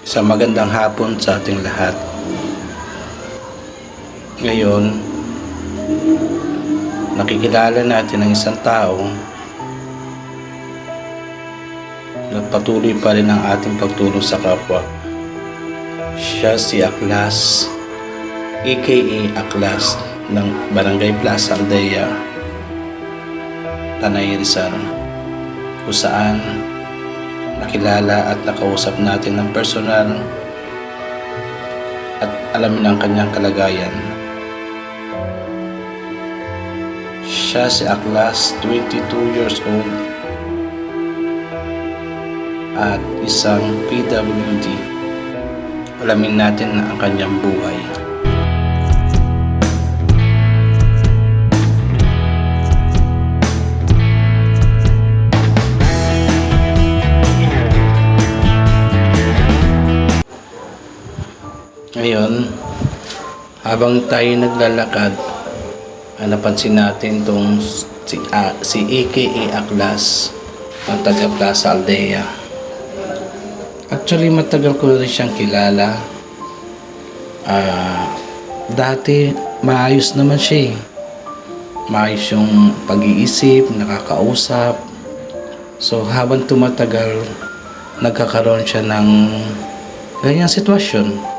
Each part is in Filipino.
Isang magandang hapon sa ating lahat. Ngayon, nakikilala natin ang isang tao na patuloy pa rin ang ating pagtulong sa kapwa. Siya si Aklas, aka Aklas ng Barangay Plaza Aldea, Tanay Rizal, kung saan nakilala at nakausap natin ng personal at alamin ang kanyang kalagayan. Siya si Aklas, 22 years old at isang PWD. Alamin natin ang kanyang buhay. Ngayon, habang tayo naglalakad, napansin natin itong si aka Aklas ang taga Plaza Aldea. Actually, matagal ko na rin siyang kilala. Dati, maayos naman siya. Maayos yung pag-iisip, nakakausap. So, habang tumatagal, nagkakaroon siya ng ganyang sitwasyon.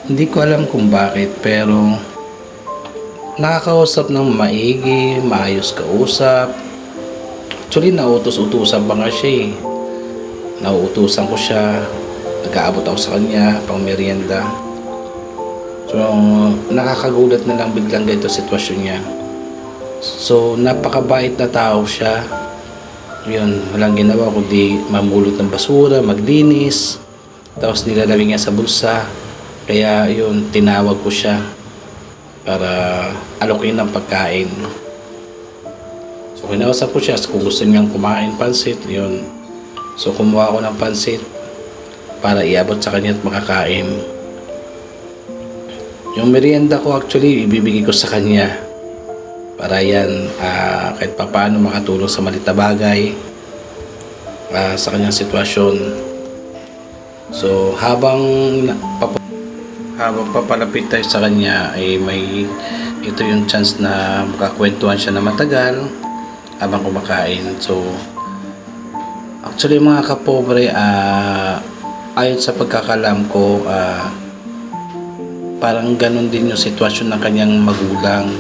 Hindi ko alam kung bakit, pero nakakausap ng maigi, maayos kausap. Actually, nautos-utusan pa nga siya eh. Nauutusan ko siya, nag-aabot ako sa kanya, pang merienda. So, nakakagulat na lang biglang ganito sitwasyon niya. So, napakabait na tao siya. Yun, walang ginawa kundi mamulot ng basura, maglinis, tapos nilalagay niya sa bulsa. Kaya yun, tinawag ko siya para alokin ng pagkain. So, kinausap ko siya kung gusto niyang kumain pansit, yun. So, kumuha ako ng pansit para iabot sa kanya at makakain. Yung merienda ko actually, ibibigay ko sa kanya para yan, kahit papaano makatulong sa maliit na bagay sa kanyang sitwasyon. So, habang papalapit tayo sa kanya ay ito yung chance na makakwentuhan siya na matagal habang kumakain. So actually mga kapobre, ayon sa pagkakalam ko, parang ganun din yung sitwasyon ng kanyang magulang.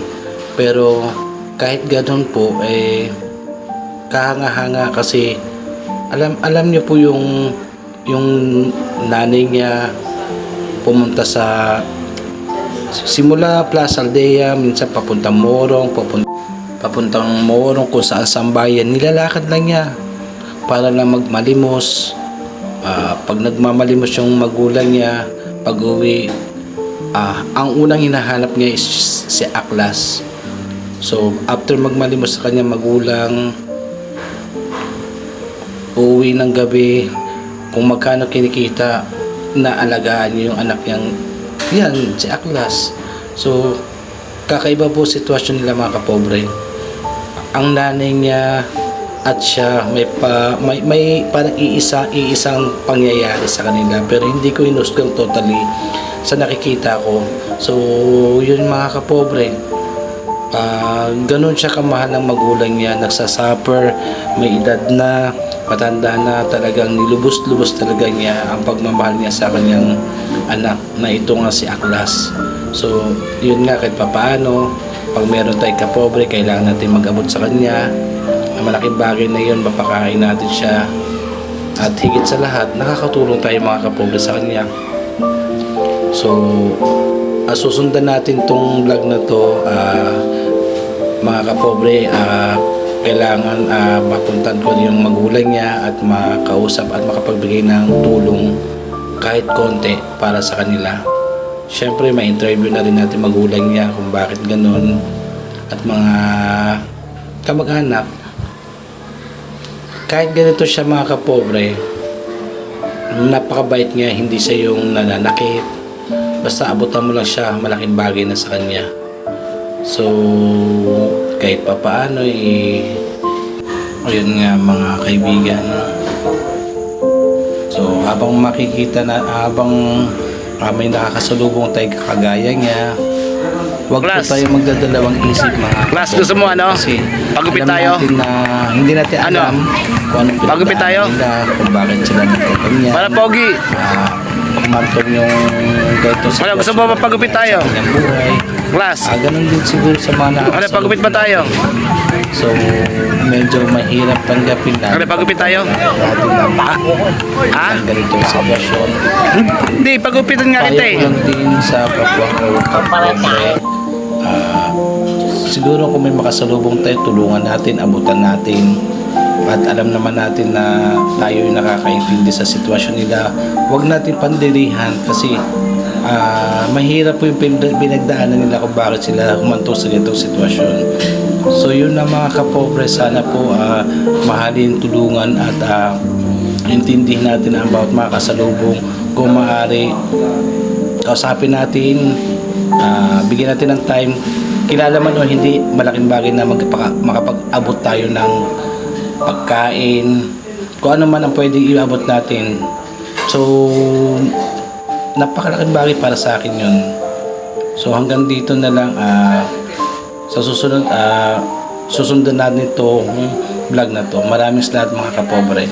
Pero kahit ganun po, kahanga-hanga kasi alam niyo po yung nanay niya pumunta sa simula Plaza Aldea, minsan papuntang Morong, papuntang Morong kung saan sambayan, nilalakad lang niya para lang magmalimos. Pag nagmamalimos yung magulang niya, pag uwi, ang unang hinahanap niya is si Aklas. So after magmalimos sa kanyang magulang, uuwi ng gabi, kung magkano kinikita, naalagaan niyo yung anak niyang yan, si Aklas. So kakaiba po sitwasyon nila mga kapobre. Ang nanay niya at siya may parang iisang pangyayari sa kanila, pero hindi ko inusgang totally sa nakikita ko. So yun mga kapobre, ganun siya kamahal ng magulang niya, nagsasuffer, may edad na, matanda na, talagang nilubos-lubos talaga niya ang pagmamahal niya sa kanyang anak na ito nga si Aklas. So yun nga, kahit papaano, pag meron tayong kapobre, kailangan natin mag-abot sa kanya. Ang malaking bagay na yun, mapakain natin siya, at higit sa lahat, nakakatulong tayo mga kapobre sa kanya. So susundan natin tong vlog na to, mga kapobre. Kailangan mapuntan ko yung magulang niya at makausap at makapagbigay ng tulong kahit konti para sa kanila. Siyempre, ma-interview na rin natin magulang niya kung bakit ganun, at mga kamag-anak. Kahit ganito siya mga kapobre, napakabait niya, hindi siya yung nananakit. Basta abutan mo lang siya, malaking bagay na sa kanya. So kahit papaano ayun nga mga kaibigan. So So habang makikita na, habang may nakakasalubong tayo kagaya niya, wag po Class. tayo magdadalawang isip mga Class, gusto mo ano? Kasi Pagupit alam tayo? natin na hindi natin Ano? alam kung anong Pagupit tayo? pinagdaanan nila, kung bakit sila nagkaganyan. Para pogi. Kumantong yung ganito Ano, gusto mo mapagupit tayo? sa kanyang buhay. Class. Ganun din siguro sa mga Ano, nakakasalubong pagupit ba tayo? So, medyo mahirap tanggapin na Ano, pagupit tayo? natin na Ha? ang ganitong sitwasyon. Hindi, pagupitan nga kita Payo eh. ko lang din sa kapwa ko kapobre. Siguro kung may makasalubong tayo, tulungan natin, abutan natin. At alam naman natin na tayo yung nakakaintindi sa sitwasyon nila. Huwag natin pandirihan kasi mahirap po yung pinagdaanan nila kung bakit sila humantong sa ganitong sitwasyon. So yun na mga kapobre, sana po mahalin, tulungan at intindihin natin ang bawat mga kasalubong. Kung maaari, kausapin natin, bigyan natin ng time. Kilala man o hindi, malaking bagay na makapag-abot tayo ng pagkain, kung ano man ang pwedeng iabot natin. So napakalaking bagay para sa akin yun. So hanggang dito na lang. Sa susunod, susundan natin itong vlog na to. Maraming salamat mga kapobre.